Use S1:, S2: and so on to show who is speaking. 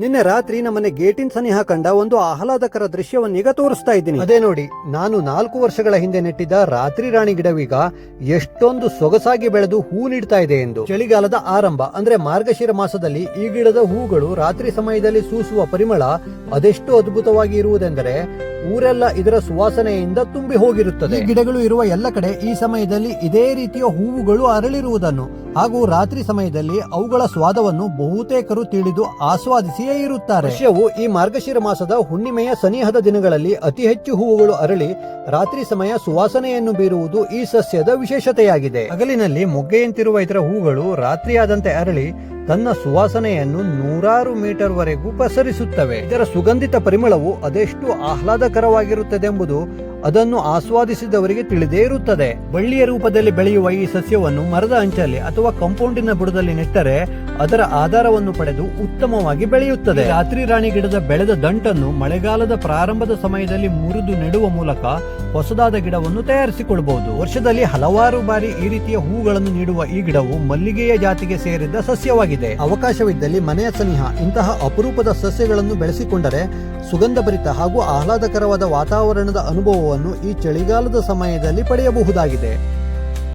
S1: ನಿನ್ನೆ ರಾತ್ರಿ ನಮ್ಮನೆ ಗೇಟಿನ ಸನಿಹ ಕಂಡ ಒಂದು ಆಹ್ಲಾದಕರ ದೃಶ್ಯವನ್ನೀಗ ತೋರಿಸ್ತಾ ಇದ್ದೀನಿ. ಅದೇ ನೋಡಿ, ನಾನು 4 ವರ್ಷಗಳ ಹಿಂದೆ ನೆಟ್ಟಿದ್ದ ರಾತ್ರಿ ರಾಣಿ ಗಿಡವೀಗ ಎಷ್ಟೊಂದು ಸೊಗಸಾಗಿ ಬೆಳೆದು ಹೂ ನೀಡ್ತಾ ಇದೆ ಎಂದು. ಚಳಿಗಾಲದ ಆರಂಭ ಅಂದ್ರೆ ಮಾರ್ಗಶಿರ ಮಾಸದಲ್ಲಿ ಈ ಗಿಡದ ಹೂಗಳು ರಾತ್ರಿ ಸಮಯದಲ್ಲಿ ಸೂಸುವ ಪರಿಮಳ ಅದೆಷ್ಟು ಅದ್ಭುತವಾಗಿ ಇರುವುದೆಂದರೆ ಊರೆಲ್ಲ ಇದರ ಸುವಾಸನೆಯಿಂದ ತುಂಬಿ ಹೋಗಿರುತ್ತದೆ. ಈ ಗಿಡಗಳು ಇರುವ ಎಲ್ಲ ಕಡೆ ಈ ಸಮಯದಲ್ಲಿ ಇದೇ ರೀತಿಯ ಹೂವುಗಳು ಅರಳಿರುವುದನ್ನು ಹಾಗೂ ರಾತ್ರಿ ಸಮಯದಲ್ಲಿ ಅವುಗಳ ಸ್ವಾದವನ್ನು ಬಹುತೇಕರು ತಿಳಿದು ಆಸ್ವಾದಿಸಿಯೇ ಇರುತ್ತಾರೆ. ವರ್ಷವು ಈ ಮಾರ್ಗಶಿರ ಮಾಸದ ಹುಣ್ಣಿಮೆಯ ಸನಿಹದ ದಿನಗಳಲ್ಲಿ ಅತಿ ಹೆಚ್ಚು ಹೂವುಗಳು ಅರಳಿ ರಾತ್ರಿ ಸಮಯ ಸುವಾಸನೆಯನ್ನು ಬೀರುವುದು ಈ ಸಸ್ಯದ ವಿಶೇಷತೆಯಾಗಿದೆ. ಹಗಲಿನಲ್ಲಿ ಮೊಗ್ಗೆಯಂತಿರುವ ಇದರ ಹೂಗಳು ರಾತ್ರಿಯಾದಂತೆ ಅರಳಿ ತನ್ನ ಸುವಾಸನೆಯನ್ನು 100 ಮೀಟರ್ ವರೆಗೂ ಪಸರಿಸುತ್ತವೆ. ಇದರ ಸುಗಂಧಿತ ಪರಿಮಳವು ಅದೆಷ್ಟು ಆಹ್ಲಾದಕರವಾಗಿರುತ್ತದೆಂಬುದು ಅದನ್ನು ಆಸ್ವಾದಿಸಿದವರಿಗೆ ತಿಳಿದೇ ಇರುತ್ತದೆ. ಬಳ್ಳಿಯ ರೂಪದಲ್ಲಿ ಬೆಳೆಯುವ ಈ ಸಸ್ಯವನ್ನು ಮರದ ಅಂಚಲ್ಲಿ ಅಥವಾ ಕಾಂಪೌಂಡಿನ ಬುಡದಲ್ಲಿ ನೆಟ್ಟರೆ ಅದರ ಆಧಾರವನ್ನು ಪಡೆದು ಉತ್ತಮವಾಗಿ ಬೆಳೆಯುತ್ತದೆ. ರಾತ್ರಿ ರಾಣಿ ಗಿಡದ ಬೆಳೆದ ದಂಟನ್ನು ಮಳೆಗಾಲದ ಪ್ರಾರಂಭದ ಸಮಯದಲ್ಲಿ ಮುರಿದು ನೆಡುವ ಮೂಲಕ ಹೊಸದಾದ ಗಿಡವನ್ನು ತಯಾರಿಸಿಕೊಳ್ಳಬಹುದು. ವರ್ಷದಲ್ಲಿ ಹಲವಾರು ಬಾರಿ ಈ ರೀತಿಯ ಹೂಗಳನ್ನು ನೀಡುವ ಈ ಗಿಡವು ಮಲ್ಲಿಗೆಯ ಜಾತಿಗೆ ಸೇರಿದ ಸಸ್ಯವಾಗಿದೆ. ಅವಕಾಶವಿದ್ದಲ್ಲಿ ಮನೆಯ ಸನಿಹ ಇಂತಹ ಅಪರೂಪದ ಸಸ್ಯಗಳನ್ನು ಬೆಳೆಸಿಕೊಂಡರೆ ಸುಗಂಧಭರಿತ ಹಾಗೂ ಆಹ್ಲಾದಕರವಾದ ವಾತಾವರಣದ ಅನುಭವವನ್ನು ಈ ಚಳಿಗಾಲದ ಸಮಯದಲ್ಲಿ ಪಡೆಯಬಹುದಾಗಿದೆ.